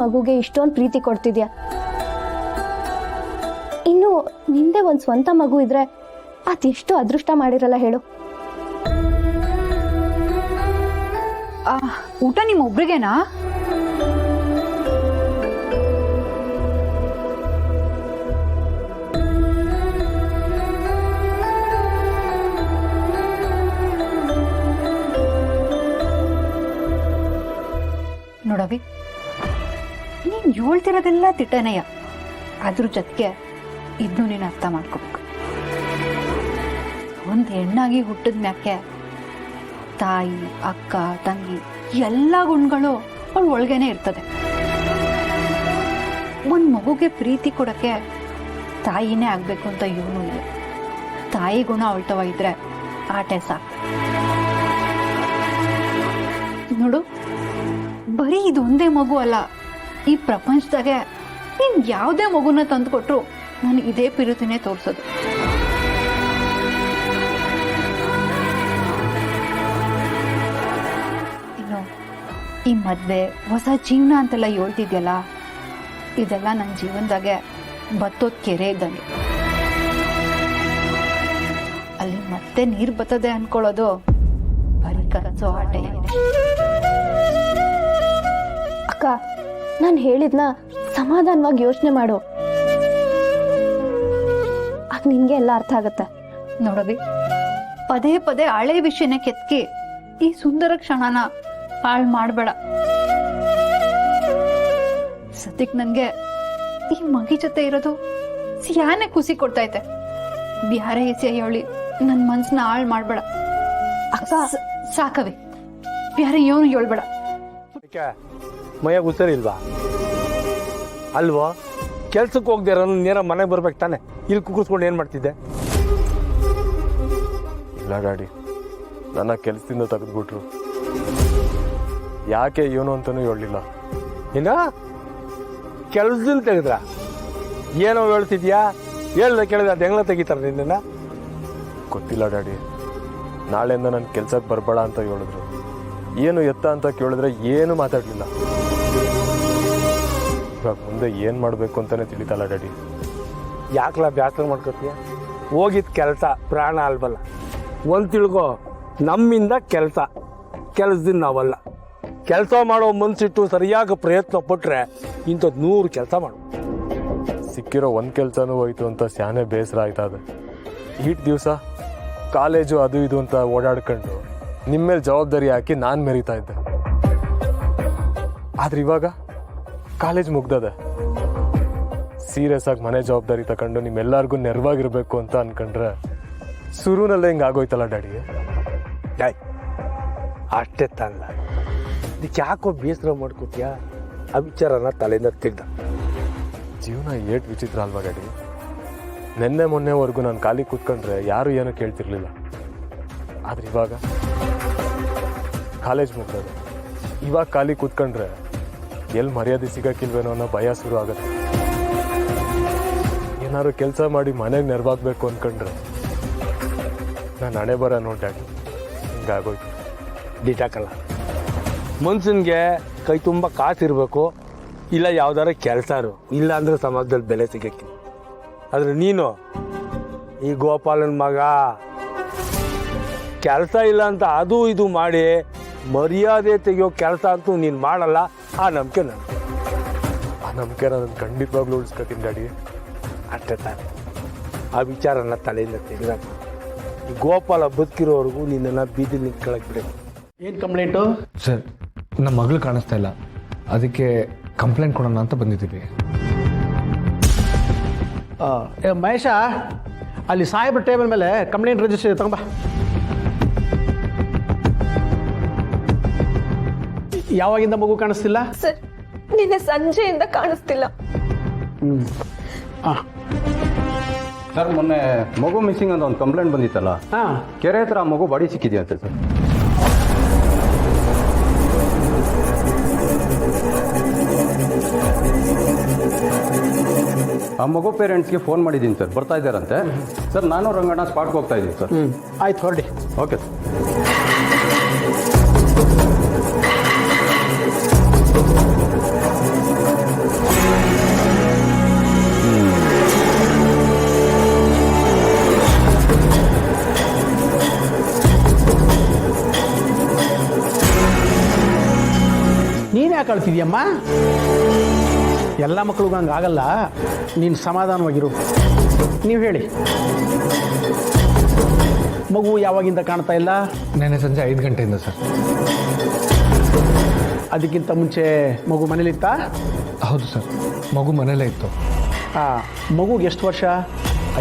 ಮಗುಗೆ ಇಷ್ಟೊಂದು ಪ್ರೀತಿ ಕೊಡ್ತಿದ್ಯಾ. ಇನ್ನು ನಿಂದೆ ಒಂದು ಸ್ವಂತ ಮಗು ಇದ್ರೆ ಅದೆಷ್ಟು ಅದೃಷ್ಟ ಮಾಡಿರಲ್ಲ ಹೇಳು. ಊಟ ನಿಮ್ಮ ಒಬ್ರಿಗೇನಾ? ನೋಡವಿ, ನೀನ್ ಹೇಳ್ತಿರೋದೆಲ್ಲ ತಿಟ್ಟನೆಯ, ಅದ್ರ ಜೊತೆಗೆ ಇದನ್ನು ನೀನು ಅರ್ಥ ಮಾಡ್ಕೋಬೇಕು. ಒಂದು ಹೆಣ್ಣಾಗಿ ಹುಟ್ಟಿದ ಮ್ಯಾಕೆ ತಾಯಿ, ಅಕ್ಕ, ತಂಗಿ ಎಲ್ಲ ಗುಣಗಳು ಅವಳ ಒಳಗೇನೆ ಇರ್ತದೆ. ಒಂದು ಮಗುಗೆ ಪ್ರೀತಿ ಕೊಡಕ್ಕೆ ತಾಯಿನೇ ಆಗ್ಬೇಕು ಅಂತ ಇವನು ಇಲ್ಲ. ತಾಯಿ ಗುಣ ಅವಳ್ತವ ಇದ್ರೆ ಆಟೆ ಸಾಕು. ನೋಡು, ಬರೀ ಇದೊಂದೇ ಮಗು ಅಲ್ಲ, ಈ ಪ್ರಪಂಚದಾಗೆ ನೀನ್ ಯಾವುದೇ ಮಗುನ ತಂದು ಕೊಟ್ರು ನನಗೆ ಇದೇ ಪ್ರೀತಿನೇ ತೋರ್ಸೋದು. ಇನ್ನು ಈ ಮದ್ವೆ, ಹೊಸ ಜೀವನ ಅಂತೆಲ್ಲ ಹೇಳ್ತಿದ್ಯಲ್ಲ, ಇದೆಲ್ಲ ನನ್ನ ಜೀವನದಾಗೆ ಬತ್ತೋದ್ ಕೆರೆ ಇದ್ದಂಗೆ. ಅಲ್ಲಿ ಮತ್ತೆ ನೀರು ಬರ್ತದೆ ಅನ್ಕೊಳ್ಳೋದು ಬರೀ ಕನಸು, ಆಟ ಇದೆ. ಅಕ್ಕ, ನಾನು ಹೇಳಿದ್ನ ಸಮಾಧಾನವಾಗಿ ಯೋಚನೆ ಮಾಡು, ಆಗ ನಿನ್ಗೆ ಎಲ್ಲ ಅರ್ಥ ಆಗತ್ತೆ. ನೋಡವಿ, ಪದೇ ಪದೇ ಹಳೆ ವಿಷಯನ ಕೆತ್ಕಿ ಈ ಸುಂದರ ಕ್ಷಣನ ಹಾಳು ಮಾಡಬೇಡ. ಸದ್ಯಕ್ ನನ್ಗೆ ಈ ಮಗಿ ಜೊತೆ ಇರೋದು ಸಿಯಾನೆ ಖುಷಿ ಕೊಡ್ತೈತೆ. ಬ್ಯಾರೆ ಹೆಸೆ ಹೇಳಿ ನನ್ ಮನ್ಸನ್ನ ಹಾಳು ಮಾಡ್ಬೇಡ. ಅಕ್ಕ ಸಾಕವಿ, ಬ್ಯಾರೆ ಏನು ಹೇಳ್ಬೇಡ. ಮೈಯಾಗ ಹುಷಾರಿಲ್ವಾ ಅಲ್ವೋ? ಕೆಲ್ಸಕ್ಕೆ ಹೋಗ್ದೆ ನೇರ ಮನೆಗೆ ಬರ್ಬೇಕು ತಾನೆ, ಇಲ್ಲಿ ಕುಕ್ಕರ್ಸ್ಕೊಂಡು ಏನು ಮಾಡ್ತಿದ್ದೆ? ಇಲ್ಲ ಡ್ಯಾಡಿ, ನನ್ನ ಕೆಲಸದಿಂದ ತೆಗೆದ್ಬಿಟ್ರು. ಯಾಕೆ ಏನು ಅಂತಲೂ ಹೇಳಲಿಲ್ಲ. ಏನ ಕೆಲ್ಸದಿಂದ ತೆಗೆದ್ರ? ಏನೋ ಹೇಳ್ತಿದ್ಯಾ? ಹೇಳ್ದೆ ಕೇಳಿದ್ರೆ ಅದು ಹೆಂಗ್ಲ ತೆಗಿತಾರೆ ನಿನ್ನ? ಗೊತ್ತಿಲ್ಲ ಡ್ಯಾಡಿ, ನಾಳೆಯಿಂದ ನನ್ನ ಕೆಲ್ಸಕ್ಕೆ ಬರಬೇಡ ಅಂತ ಹೇಳಿದ್ರು. ಏನು ಎತ್ತ ಅಂತ ಕೇಳಿದ್ರೆ ಏನು ಮಾತಾಡಲಿಲ್ಲ. ಇವಾಗ ಮುಂದೆ ಏನು ಮಾಡಬೇಕು ಅಂತಲೇ ತಿಳಿತಲ್ಲ ಡ್ಯಾಡಿ. ಯಾಕಲ ಬ್ಯಾಸರ ಮಾಡ್ಕೊತೀಯ? ಹೋಗಿದ್ ಕೆಲಸ ಪ್ರಾಣ ಅಲ್ವಲ್ಲ. ಒಂದು ತಿಳ್ಕೊ, ನಮ್ಮಿಂದ ಕೆಲಸದಿಂದ ನಾವಲ್ಲ. ಕೆಲಸ ಮಾಡೋ ಮನ್ಸಿಟ್ಟು ಸರಿಯಾಗಿ ಪ್ರಯತ್ನ ಪಟ್ಟರೆ ಇಂಥದ್ದು 100 ಕೆಲಸ ಮಾಡು. ಸಿಕ್ಕಿರೋ ಒಂದು ಕೆಲಸನೂ ಹೋಯ್ತು ಅಂತ ಸ್ಯಾನೆ ಬೇಸರ ಆಯ್ತದೆ. ಈಟ್ ದಿವಸ ಕಾಲೇಜು ಅದು ಇದು ಅಂತ ಓಡಾಡ್ಕೊಂಡು ನಿಮ್ಮ ಮೇಲೆ ಜವಾಬ್ದಾರಿ ಹಾಕಿ ನಾನು ಮೆರಿತಾ ಇದ್ದೆ. ಆದ್ರೆ ಇವಾಗ ಕಾಲೇಜ್ ಮುಗ್ದದೆ, ಸೀರಿಯಸ್ ಆಗಿ ಮನೆ ಜವಾಬ್ದಾರಿ ತಗೊಂಡು ನಿಮ್ಮೆಲ್ಲರಿಗೂ ನೆರವಾಗಿರ್ಬೇಕು ಅಂತ ಅನ್ಕೊಂಡ್ರೆ ಶುರುನಲ್ಲೇ ಹಿಂಗೆ ಆಗೋಯ್ತಲ್ಲ ಡ್ಯಾಡಿ. ಅಷ್ಟೇ ತಾನಲ್ಲ, ಇದಕ್ಕೆ ಯಾಕೋ ಬೇಸರ ಮಾಡ್ಕೋತೀಯ? ಆ ವಿಚಾರನ ತಲೆಯಿಂದ ತೆಗ್ದ. ಜೀವನ ಏಟ್ ವಿಚಿತ್ರ ಅಲ್ವಾ ಡ್ಯಾಡಿ? ನೆನ್ನೆ ಮೊನ್ನೆವರೆಗೂ ನಾನು ಖಾಲಿ ಕೂತ್ಕೊಂಡ್ರೆ ಯಾರು ಏನೋ ಕೇಳ್ತಿರ್ಲಿಲ್ಲ. ಆದ್ರೆ ಇವಾಗ ಕಾಲೇಜ್ ಮುಗ್ದದೆ, ಇವಾಗ ಖಾಲಿ ಕೂತ್ಕೊಂಡ್ರೆ ಎಲ್ಲಿ ಮರ್ಯಾದೆ ಸಿಗಕ್ಕಿಲ್ವೇನೋ ಅನ್ನೋ ಭಯ ಶುರು ಆಗುತ್ತೆ. ಏನಾದ್ರು ಕೆಲಸ ಮಾಡಿ ಮನೆಗೆ ನೆರವಾಗಬೇಕು ಅಂದ್ಕೊಂಡ್ರೆ ನಾನು ಹಣೆ ಬರ ನೋಡಿ ಡ್ಯಾಡಿ, ಹಿಂಗಾಗೋಯ್ತು. ಡಿಟಾಕಲ್ಲ, ಮನ್ಸನ್ಗೆ ಕೈ ತುಂಬ ಕಾಸಿರ್ಬೇಕು, ಇಲ್ಲ ಯಾವ್ದಾರ ಕೆಲಸ ಇಲ್ಲ ಅಂದ್ರೆ ಸಮಾಜದಲ್ಲಿ ಬೆಲೆ ಸಿಗಕ್ಕೆ. ಆದ್ರೆ ನೀನು ಈ ಗೋಪಾಲನ ಮಗ, ಕೆಲಸ ಇಲ್ಲ ಅಂತ ಅದು ಇದು ಮಾಡಿ ಮರ್ಯಾದೆ ತೆಗಿಯೋ ಕೆಲಸ ಅಂತೂ ನೀನು ಮಾಡಲ್ಲ. ಆ ನಂಬಿಕೆ ನಾನು ಖಂಡಿತವಾಗ್ಲೂ ಉಳಿಸ್ಕೊತೀನಿ ಡ್ಯಾಡಿ. ಅಷ್ಟೇ ತಾನೆ, ಆ ವಿಚಾರನ ತಲೆಯಿಂದ ತೆಗೆದಾಕ. ಈ ಗೋಪಾಲ ಬದುಕಿರೋವರೆಗೂ ನಿನ್ನನ್ನು ಬೀದಿಲಿ ನಿಂತ್ಕೊಳಕ್ ಬಿಡಿ. ಏನು ಕಂಪ್ಲೇಂಟು? ಸರ್, ನಮ್ಮ ಮಗಳು ಕಾಣಿಸ್ತಾ ಇಲ್ಲ, ಅದಕ್ಕೆ ಕಂಪ್ಲೇಂಟ್ ಕೊಡೋಣ ಅಂತ ಬಂದಿದ್ದೀವಿ. ಮಹೇಶ, ಅಲ್ಲಿ ಸಾಹೇಬ್ರ ಟೇಬಲ್ ಮೇಲೆ ಕಂಪ್ಲೇಂಟ್ ರಿಜಿಸ್ಟರ್ ತಗೊಂಬ. ಯಾವಾಗಿಂದ ಮಗು ಕಾಣಿಸ್ತಿಲ್ಲ? ಸರ್, ನಿನ್ನೆ ಸಂಜೆಯಿಂದ ಕಾಣಿಸ್ತಿಲ್ಲ. ಸರ್, ಮೊನ್ನೆ ಮಗು ಮಿಸ್ಸಿಂಗ್ ಅಂತ ಒಂದು ಕಂಪ್ಲೇಂಟ್ ಬಂದಿತ್ತಲ್ಲ, ಕೆರೆ ಹತ್ರ ಮಗು ಬಾಡಿ ಸಿಕ್ಕಿದೆಯಂತೆ ಸರ್. ಆ ಮಗು ಪೇರೆಂಟ್ಸ್ಗೆ ಫೋನ್ ಮಾಡಿದ್ದೀನಿ ಸರ್, ಬರ್ತಾ ಇದ್ದಾರಂತೆ ಸರ್. ನಾನು ರಂಗಣ್ಣ ಸ್ಪಾಟ್ಗೆ ಹೋಗ್ತಾ ಇದ್ದೀನಿ ಸರ್. ಆಯ್ತು, ಹೊರಡಿ. Okay sir. ಯಾಕೆ ಅಳ್ತಿದ್ಯಮ್ಮ? ಎಲ್ಲ ಮಕ್ಳಿಗೂ ಹಂಗೆ ಆಗಲ್ಲ. ನೀನು ಸಮಾಧಾನವಾಗಿರು. ನೀವು ಹೇಳಿ, ಮಗು ಯಾವಾಗಿಂದ ಕಾಣ್ತಾ ಇಲ್ಲ? ನೆನ್ನೆ ಸಂಜೆ 5 ಗಂಟೆಯಿಂದ ಸರ್. ಅದಕ್ಕಿಂತ ಮುಂಚೆ ಮಗು ಮನೇಲಿತ್ತಾ? ಹೌದು ಸರ್, ಮಗು ಮನೇಲೇ ಇತ್ತು. ಮಗುಗೆ ಎಷ್ಟು ವರ್ಷ?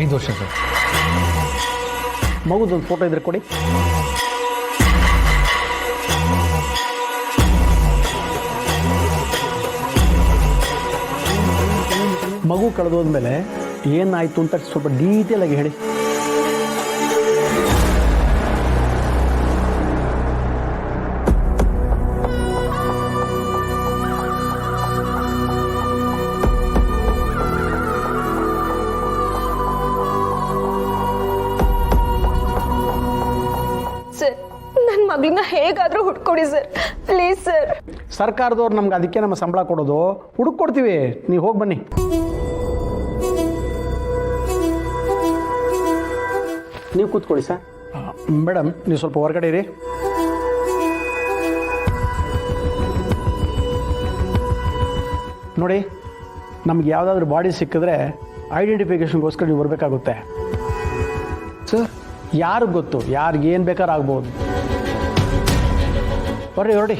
5 ವರ್ಷ ಸರ್. ಮಗುದೊಂದು ಫೋಟೋ ಇದ್ರೆ ಕೊಡಿ. ಮಗು ಕಳೆದೋದ್ಮೇಲೆ ಏನಾಯಿತು ಅಂತ ಸ್ವಲ್ಪ ಡೀಟೇಲ್ ಆಗಿ ಹೇಳಿ. ಸರ್, ನನ್ನ ಮಗಳನ್ನ ಹೇಗಾದರೂ ಹುಡ್ಕೊಡಿ ಸರ್, ಪ್ಲೀಸ್ ಸರ್. ಸರ್ಕಾರದವ್ರು ನಮ್ಗೆ ಅದಕ್ಕೆ ನಮ್ಮ ಸಂಬಳ ಕೊಡೋದು, ಹುಡುಕೊಡ್ತೀವಿ, ನೀವು ಹೋಗಿ ಬನ್ನಿ. ನೀವು ಕೂತ್ಕೊಳ್ಳಿ ಸರ್. ಮೇಡಮ್, ನೀವು ಸ್ವಲ್ಪ ಹೊರಗಡೆ ಇರಿ. ನೋಡಿ, ನಮ್ಗೆ ಯಾವುದಾದ್ರೂ ಬಾಡಿ ಸಿಕ್ಕಿದ್ರೆ ಐಡೆಂಟಿಫಿಕೇಷನ್ಗೋಸ್ಕರ ನೀವು ಬರಬೇಕಾಗುತ್ತೆ ಸರ್. ಯಾರಿಗೆ ಗೊತ್ತು, ಯಾರಿಗೇನು ಬೇಕಾದ್ರೂ ಆಗ್ಬೋದು. ಹೊರಡಿ ಹೊರಡಿ.